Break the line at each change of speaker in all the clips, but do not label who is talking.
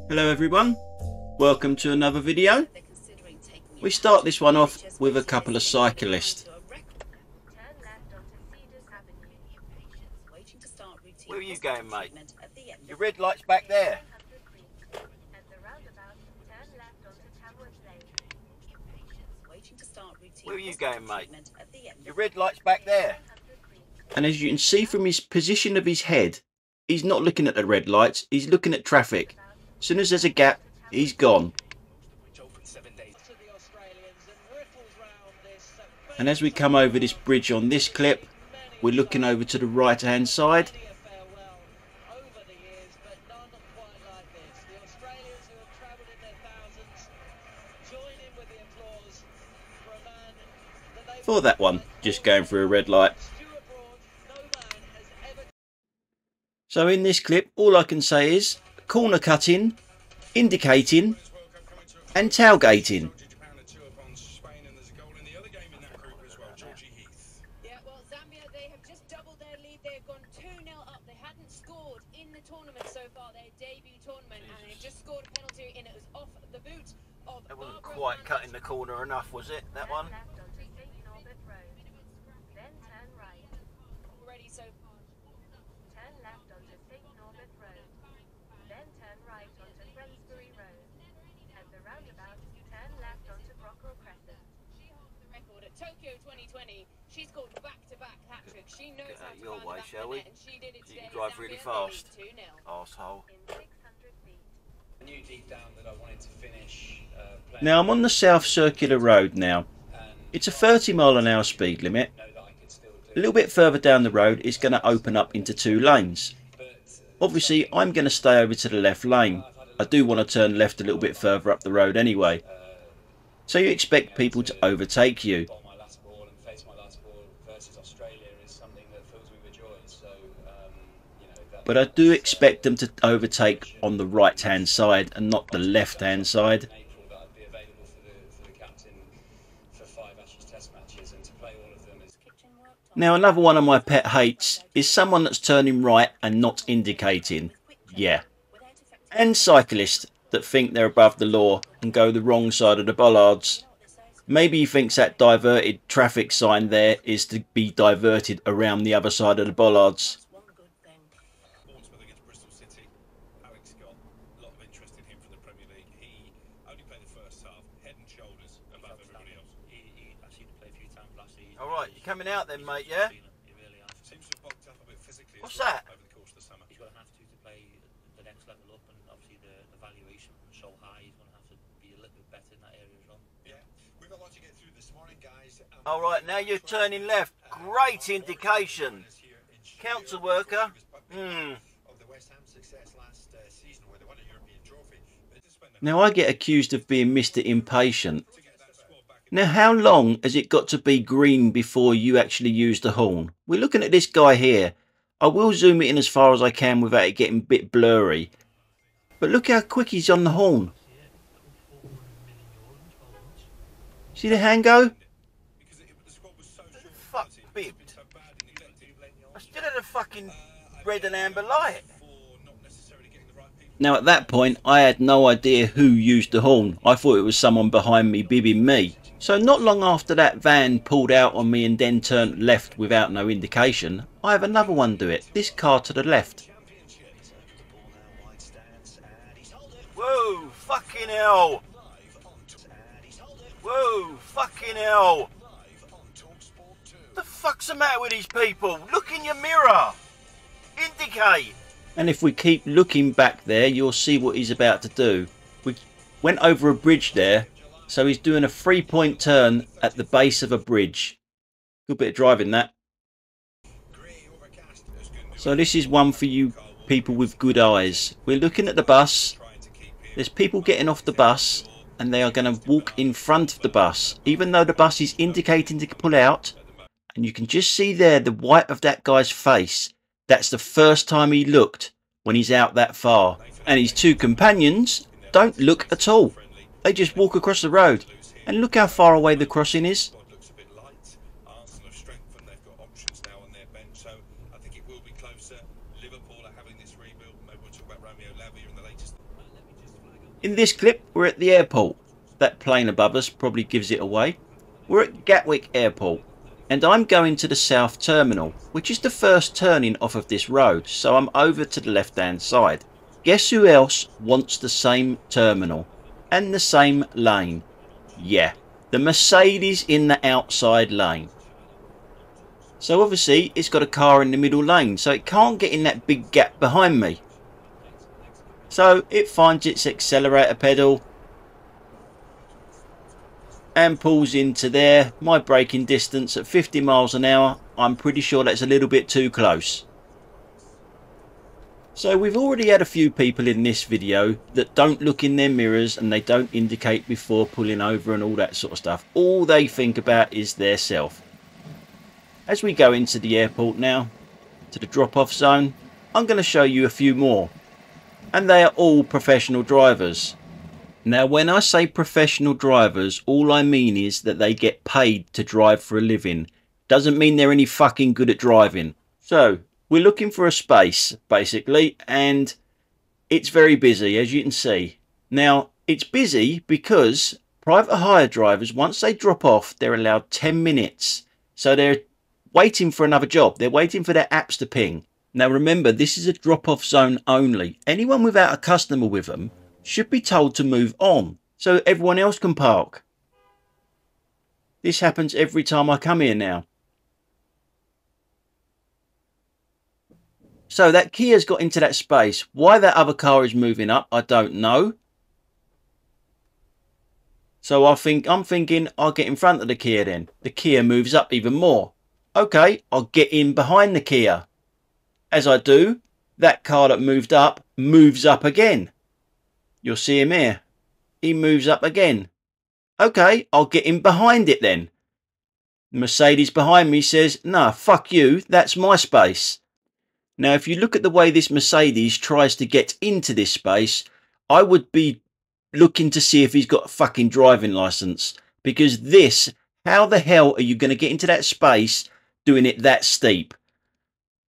Hello everyone, welcome to another video. We start this one off with a couple of cyclists.
Where are you going, mate? Your red light's back there. Where are you going, mate? Your red light's back there.
And as you can see from his position of his head, he's not looking at the red lights, he's looking at traffic. As soon as there's a gap, he's gone. And as we come over this bridge on this clip, we're looking over to the right hand side. For that one, just going through a red light. So in this clip, all I can say is corner cutting, indicating and tailgating.
Yeah, well, Zambia, they have just doubled their lead. They've gone 2-0 up. They hadn't scored in the tournament so far, their debut tournament, and they've just scored a penalty, and it was off the boot of...
That wasn't quite cutting the corner enough, was it, that one?
Already so far.
Turn left onto St. Norbert Road, then turn right onto Frensbury Road. At the roundabout, turn left onto Brockwell Crescent.
She holds the record at Tokyo 2020. She's scored back-to-back hat-tricks. She knows how to
Your
find
way,
the back
shall
of the
we?
net, and she did it
You
today.
can drive really
Zambia
fast.
lead 2-0.
Arsehole.
In 600 feet.
I knew deep down that I wanted to finish playing.
Now I'm on the South Circular Road now. It's a 30-mile-an-hour speed limit. A little bit further down the road it's going to open up into 2 lanes. Obviously I'm going to stay over to the left lane. I do want to turn left a little bit further up the road anyway. So you expect people to overtake you.
My last ball and face my last ball versus Australia is something that fills me with joy. So,
But I do expect them to overtake on the right hand side and not the left hand side.
that I'd be available for the captain for 5 Ashes Test matches, and to play all of them is...
Now another one of my pet hates is someone that's turning right and not indicating. Yeah. And cyclists that think they're above the law and go the wrong side of the bollards. Maybe he thinks that diverted traffic sign there is to be diverted around the other side of the bollards.
Bristol City. Alex got a lot of interest in him from the Premier League. He only played the first half, head and shoulders above everybody else.
I've seen him play a few times last season.
Alright, you're coming out then, mate, yeah?
He really has.
Seems to have bulked up a bit physically
What's
as well
that?
over the course of the summer.
He's going to have to play the next level up, and obviously the valuation is so high. He's going to have to be a little bit better in that area as well.
Yeah, we've got a lot to get through this morning, guys.
Alright, now you're turning left. Great indication. Council worker.
Of the West Ham success last season, where they won a European trophy. They just spent
Now I get accused of being Mr. Impatient. Now how long has it got to be green before you actually use the horn? We're looking at this guy here. I will zoom it in as far as I can without it getting a bit blurry. But look how quick he's on the horn. See the hand go?
Fuck bibbed. I still had a fucking red and amber light.
Now at that point I had no idea who used the horn. I thought it was someone behind me bibbing me. So not long after that van pulled out on me and then turned left without no indication, I have another one do it. This car to the left.
Whoa, fucking hell. Whoa, fucking hell. What the fuck's the matter with these people? Look in your mirror. Indicate.
And if we keep looking back there, you'll see what he's about to do. We went over a bridge there, so he's doing a 3-point turn at the base of a bridge. Good bit of driving that. So this is one for you people with good eyes. We're looking at the bus. There's people getting off the bus and they are going to walk in front of the bus, even though the bus is indicating to pull out. And you can just see there the white of that guy's face. That's the first time he looked when he's out that far. And his 2 companions don't look at all. They just walk across the road. And look how far away the crossing is.
looks a bit light. Arsenal have strengthened. They've got options now on their bench, so I think it will be closer. Liverpool are having this rebuild. Maybe we'll talk about Romeo Lavia in the latest.
Let me just
In this clip, we're at the airport. That plane above us probably gives it away. We're at Gatwick Airport, and I'm going to the South Terminal, which is the first turning off of this road, so I'm over to the left-hand side. Guess who else wants the same terminal and the same lane? Yeah, the Mercedes in the outside lane. So obviously it's got a car in the middle lane, so it can't get in that big gap behind me. So it finds its accelerator pedal and pulls into there. My braking distance at 50 miles an hour, I'm pretty sure that's a little bit too close. So we've already had a few people in this video that don't look in their mirrors and they don't indicate before pulling over and all that sort of stuff. All they think about is their self. As we go into the airport now, to the drop-off zone, I'm going to show you a few more. And they are all professional drivers. Now when I say professional drivers, all I mean is that they get paid to drive for a living. Doesn't mean they're any fucking good at driving. So we're looking for a space basically, and it's very busy, as you can see. Now it's busy because private hire drivers, once they drop off, they're allowed 10 minutes. So they're waiting for another job. They're waiting for their apps to ping. Now remember, this is a drop-off zone only. Anyone without a customer with them should be told to move on so everyone else can park. This happens every time I come here now. So that Kia's got into that space. Why that other car is moving up, I don't know. So I'm thinking I'll get in front of the Kia then. The Kia moves up even more. Okay, I'll get in behind the Kia. As I do, that car that moved up moves up again. You'll see him here. He moves up again. Okay, I'll get in behind it then. The Mercedes behind me says, nah, fuck you, that's my space. Now, if you look at the way this Mercedes tries to get into this space, I would be looking to see if he's got a fucking driving license. Because this, how the hell are you going to get into that space doing it that steep?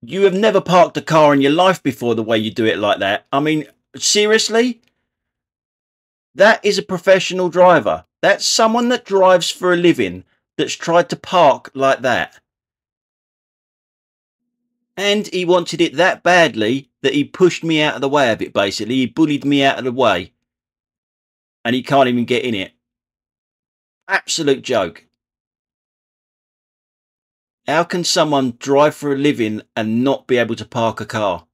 You have never parked a car in your life before the way you do it like that. I mean, seriously? That is a professional driver. That's someone that drives for a living that's tried to park like that. And he wanted it that badly that he pushed me out of the way of it, basically. He bullied me out of the way. And he can't even get in it. Absolute joke. How can someone drive for a living and not be able to park a car?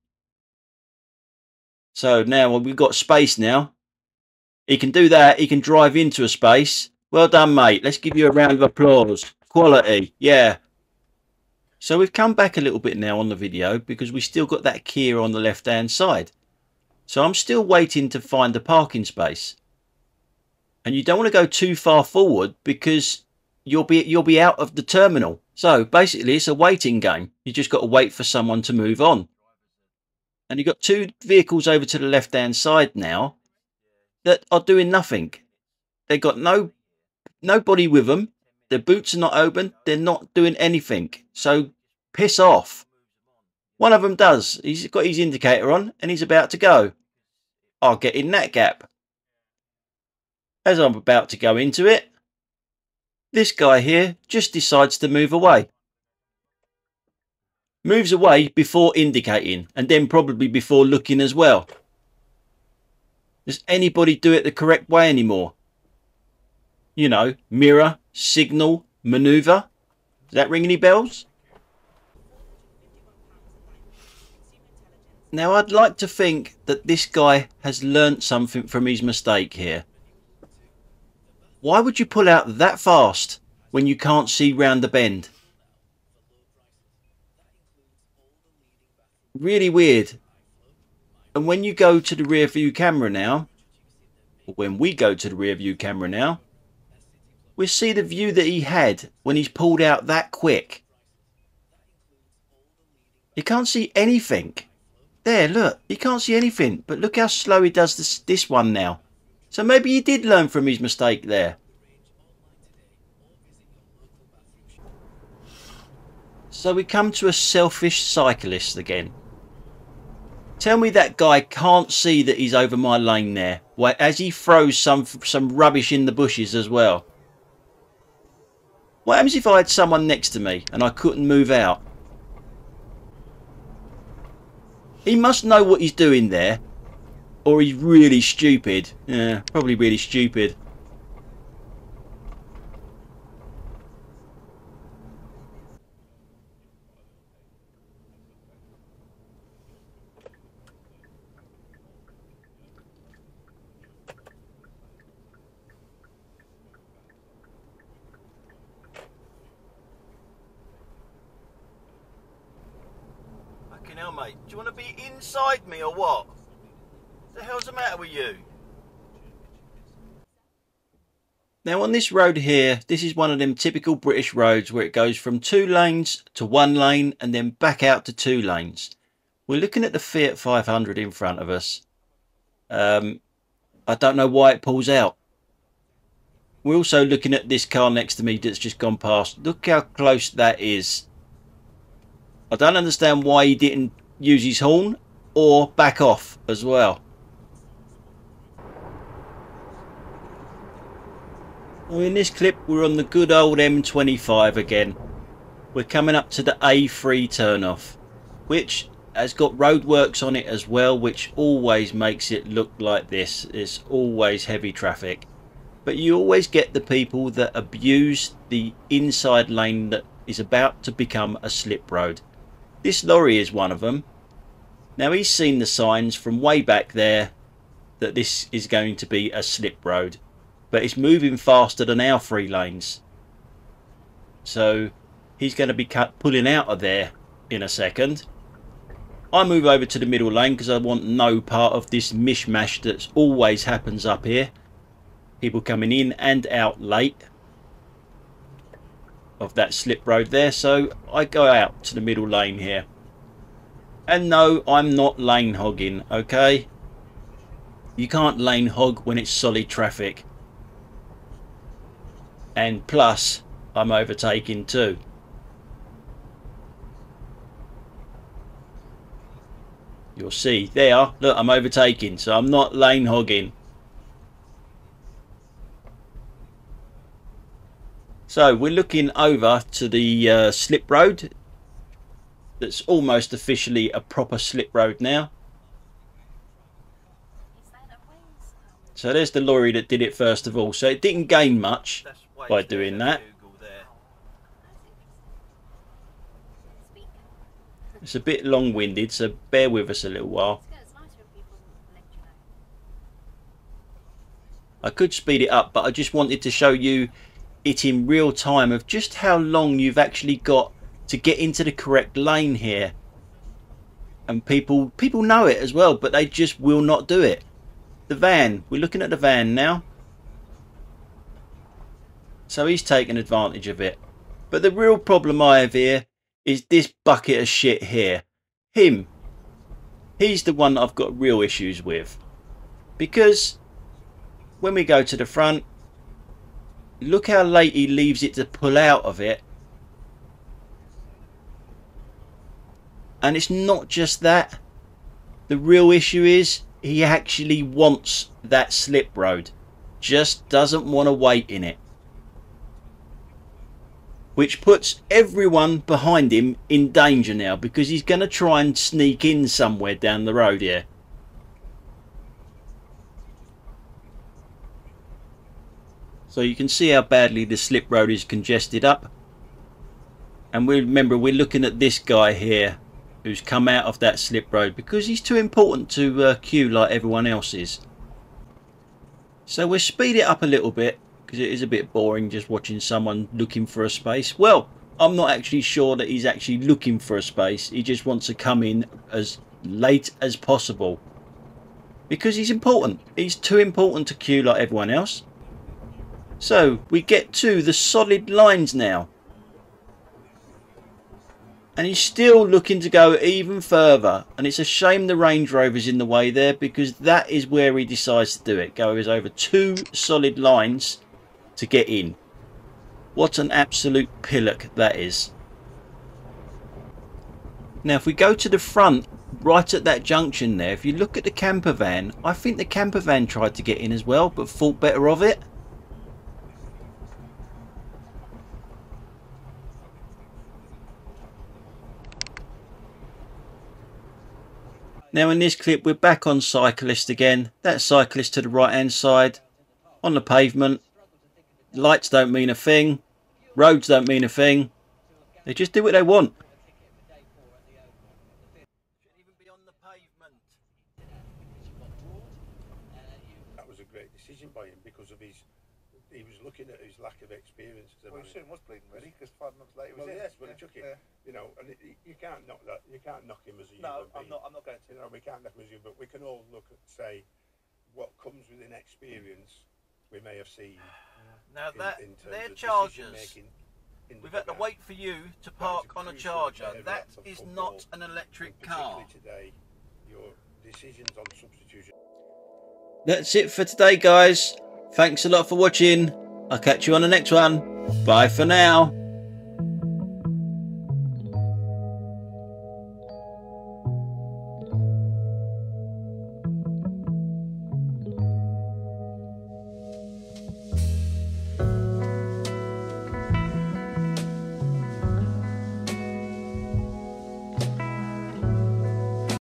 So now we've got space now. He can do that. He can drive into a space. Well done, mate. Let's give you a round of applause. Quality. Yeah. So we've come back a little bit now on the video because we still got that Kia on the left-hand side. So I'm still waiting to find a parking space. And you don't want to go too far forward because you'll be out of the terminal. So basically it's a waiting game. You just got to wait for someone to move on. And you've got two vehicles over to the left-hand side now that are doing nothing. They've got nobody with them. Their boots are not open. They're not doing anything. So piss off. One of them does. He's got his indicator on and he's about to go. I'll get in that gap. As I'm about to go into it, this guy here just decides to move away. Moves away before indicating and then probably before looking as well. Does anybody do it the correct way anymore? You know, mirror, signal, maneuver. Does that ring any bells? Now I'd like to think that this guy has learnt something from his mistake here. Why would you pull out that fast when you can't see round the bend? Really weird. And when you go to the rear view camera now, or when we go to the rear view camera now, we see the view that he had when he's pulled out that quick. You can't see anything. There, look, you can't see anything. But look how slow he does this one now. So maybe he did learn from his mistake there. So we come to a selfish cyclist again. Tell me that guy can't see that he's over my lane there. Why, as he throws some rubbish in the bushes as well. What happens if I had someone next to me and I couldn't move out? He must know what he's doing there. Or he's really stupid. Yeah, probably really stupid.
Fucking hell, mate. Do you want to be inside me or what? What the hell's the matter with you?
Now on this road here, this is one of them typical British roads where it goes from 2 lanes to 1 lane and then back out to 2 lanes. We're looking at the Fiat 500 in front of us. I don't know why it pulls out. We're also looking at this car next to me that's just gone past. Look how close that is. I don't understand why he didn't use his horn or back off as well. Well, in this clip we're on the good old M25 again. We're coming up to the A3 turnoff, which has got roadworks on it as well, which always makes it look like this. It's always heavy traffic. But you always get the people that abuse the inside lane that is about to become a slip road. This lorry is one of them. Now he's seen the signs from way back there that this is going to be a slip road. But it's moving faster than our 3 lanes. So he's going to be pulling out of there in a second. I move over to the middle lane because I want no part of this mishmash that always happens up here. People coming in and out late of that slip road there. So I go out to the middle lane here. And no, I'm not lane hogging, okay? You can't lane hog when it's solid traffic. And plus, I'm overtaking too. You'll see there, look, I'm overtaking, so I'm not lane hogging. So we're looking over to the slip road. That's almost officially a proper slip road now. So there's the lorry that did it first of all. So it didn't gain much by doing that. It's a bit long-winded, so bear with us a little while. I could speed it up, but I just wanted to show you it in real time of just how long you've actually got to get into the correct lane here. And people know it as well, but they just will not do it. The van, we're looking at the van now. So he's taken advantage of it. But the real problem I have here is this bucket of shit here. Him. He's the one that I've got real issues with. Because when we go to the front, look how late he leaves it to pull out of it. And it's not just that. The real issue is he actually wants that slip road. Just doesn't want to wait in it. Which puts everyone behind him in danger now, because he's going to try and sneak in somewhere down the road here. So you can see how badly the slip road is congested up. And remember, we're looking at this guy here who's come out of that slip road because he's too important to queue like everyone else is. So we'll speed it up a little bit, because it is a bit boring just watching someone looking for a space. Well, I'm not actually sure that he's actually looking for a space. He just wants to come in as late as possible. Because he's important. He's too important to queue like everyone else. So, we get to the solid lines now. And he's still looking to go even further. And it's a shame the Range Rover's in the way there, because that is where he decides to do it. Goes over 2 solid lines to get in. What an absolute pillock that is. Now if we go to the front, right at that junction there. If you look at the camper van, I think the camper van tried to get in as well, but thought better of it. Now in this clip we're back on cyclist again. That cyclist to the right hand side on the pavement. Lights don't mean a thing. Roads don't mean a thing. They just do what they want.
Shouldn't even be on the pavement.
That was a great decision by him because of his. He was looking at his lack of experience.
Well, he soon was bleeding ready because 5 months later he was
Well,
in.
yes, but he took it.
Yeah.
You know, and you can't knock that. You can't knock him as a
No,
human being.
I'm not going to.
You know, we can't knock him as a human, but we can all look at say what comes with inexperience we may have seen.
Now
in
they're
terms of
Chargers.
decision-making in the
We've had to
dugout.
wait for you to
That is
park
a
on a
crucial
Charger.
area
That
for
is
football,
not an electric
and
car.
particularly today, your decisions on substitution.
That's it for today, guys. Thanks a lot for watching. I'll catch you on the next one. Bye for now.